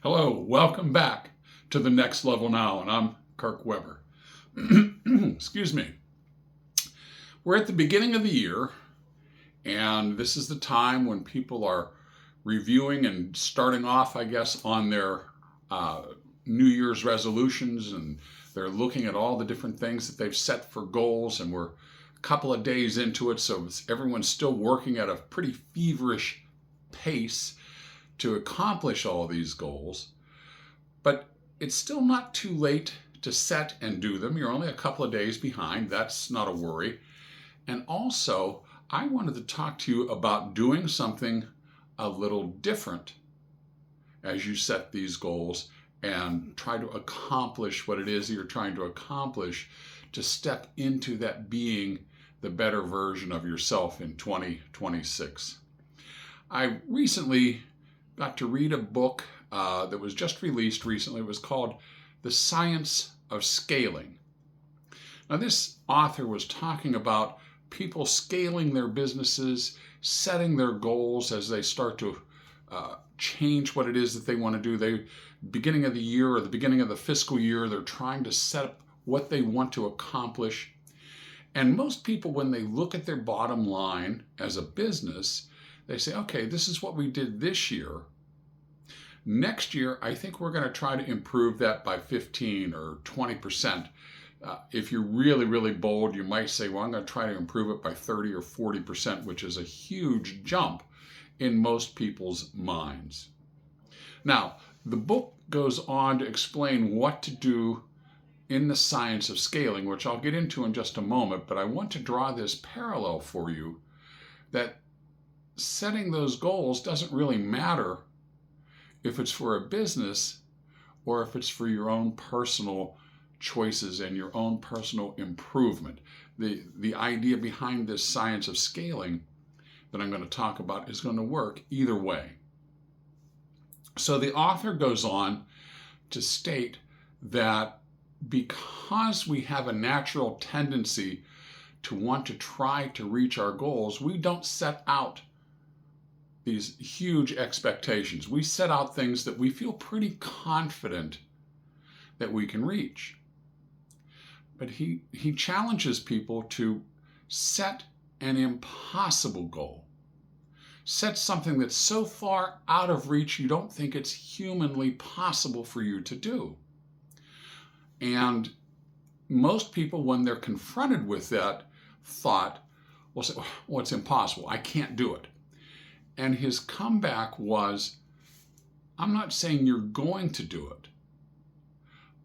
Hello, welcome back to the Next Level Now, and I'm Kirk Weber. Excuse me. We're at the beginning of the year, and this is the time when people are reviewing and starting off, I guess, on their New Year's resolutions, and they're looking at all the different things that they've set for goals, and we're a couple of days into it, so everyone's still working at a pretty feverish pace to accomplish all these goals. But it's still not too late to set and do them. You're only a couple of days behind. That's not a worry. And also, I wanted to talk to you about doing something a little different as you set these goals and try to accomplish what it is that you're trying to accomplish, to step into that being the better version of yourself in 2026. I recently got to read a book that was just released recently. It was called The Science of Scaling. Now, this author was talking about people scaling their businesses, setting their goals as they start to change what it is that they want to do. Beginning of the year or the beginning of the fiscal year, they're trying to set up what they want to accomplish. And most people, when they look at their bottom line as a business, they say, okay, this is what we did this year. Next year, I think we're going to try to improve that by 15 or 20%. If you're really, really bold, you might say, well, I'm going to try to improve it by 30 or 40%, which is a huge jump in most people's minds. Now, the book goes on to explain what to do in the science of scaling, which I'll get into in just a moment, but I want to draw this parallel for you that setting those goals doesn't really matter if it's for a business or if it's for your own personal choices and your own personal improvement. The idea behind this science of scaling that I'm going to talk about is going to work either way. So the author goes on to state that because we have a natural tendency to want to try to reach our goals, we don't set out these huge expectations. We set out things that we feel pretty confident that we can reach. But he challenges people to set an impossible goal. Set something that's so far out of reach you don't think it's humanly possible for you to do. And most people, when they're confronted with that thought, will say, well, it's impossible. I can't do it. And his comeback was, I'm not saying you're going to do it,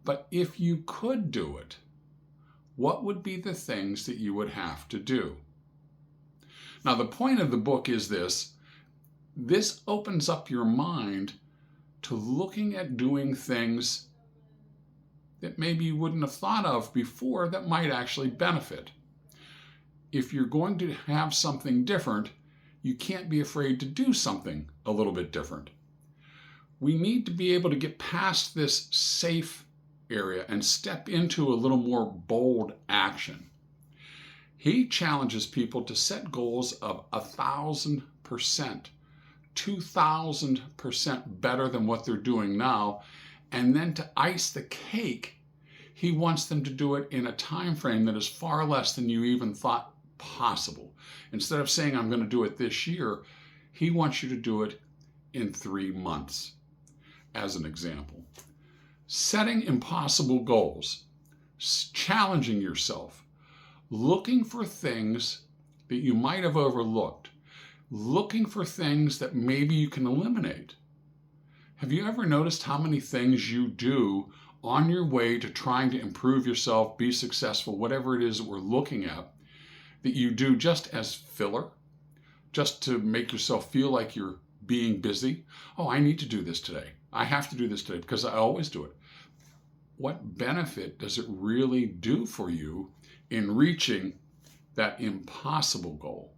but if you could do it, what would be the things that you would have to do? Now, the point of the book is this opens up your mind to looking at doing things that maybe you wouldn't have thought of before that might actually benefit. If you're going to have something different, you can't be afraid to do something a little bit different. We need to be able to get past this safe area and step into a little more bold action. He challenges people to set goals of 1,000%, 2,000% better than what they're doing now, and then to ice the cake, he wants them to do it in a time frame that is far less than you even thought possible. Instead of saying, I'm going to do it this year, he wants you to do it in 3 months, as an example. Setting impossible goals, challenging yourself, looking for things that you might have overlooked, looking for things that maybe you can eliminate. Have you ever noticed how many things you do on your way to trying to improve yourself, be successful, whatever it is that we're looking at, that you do just as filler, just to make yourself feel like you're being busy? Oh, I need to do this today. I have to do this today because I always do it. What benefit does it really do for you in reaching that impossible goal?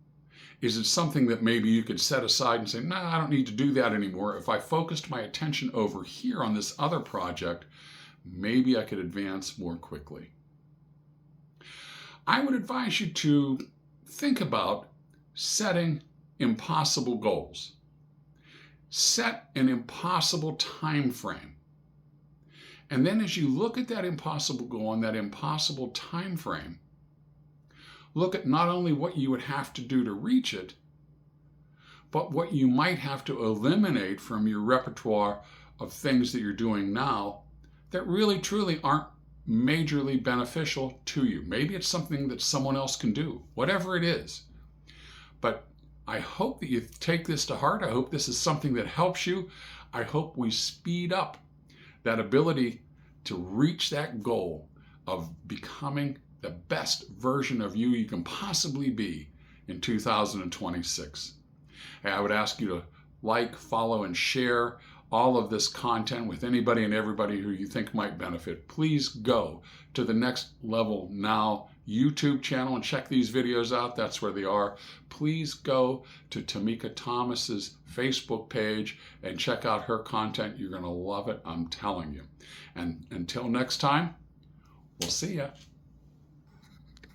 Is it something that maybe you could set aside and say, no, I don't need to do that anymore. If I focused my attention over here on this other project, maybe I could advance more quickly. I would advise you to think about setting impossible goals. set an impossible time frame. And then as you look at that impossible goal and that impossible time frame, look at not only what you would have to do to reach it, but what you might have to eliminate from your repertoire of things that you're doing now that really truly aren't majorly beneficial to you. Maybe it's something that someone else can do, whatever it is. But I hope that you take this to heart. I hope this is something that helps you. I hope we speed up that ability to reach that goal of becoming the best version of you can possibly be in 2026. I would ask you to like, follow, and share all of this content with anybody and everybody who you think might benefit. Please go to the Next Level Now YouTube channel and check these videos out. That's where they are. Please go to Tamika Thomas's Facebook page and check out her content. You're going to love it, I'm telling you. And until next time, we'll see ya.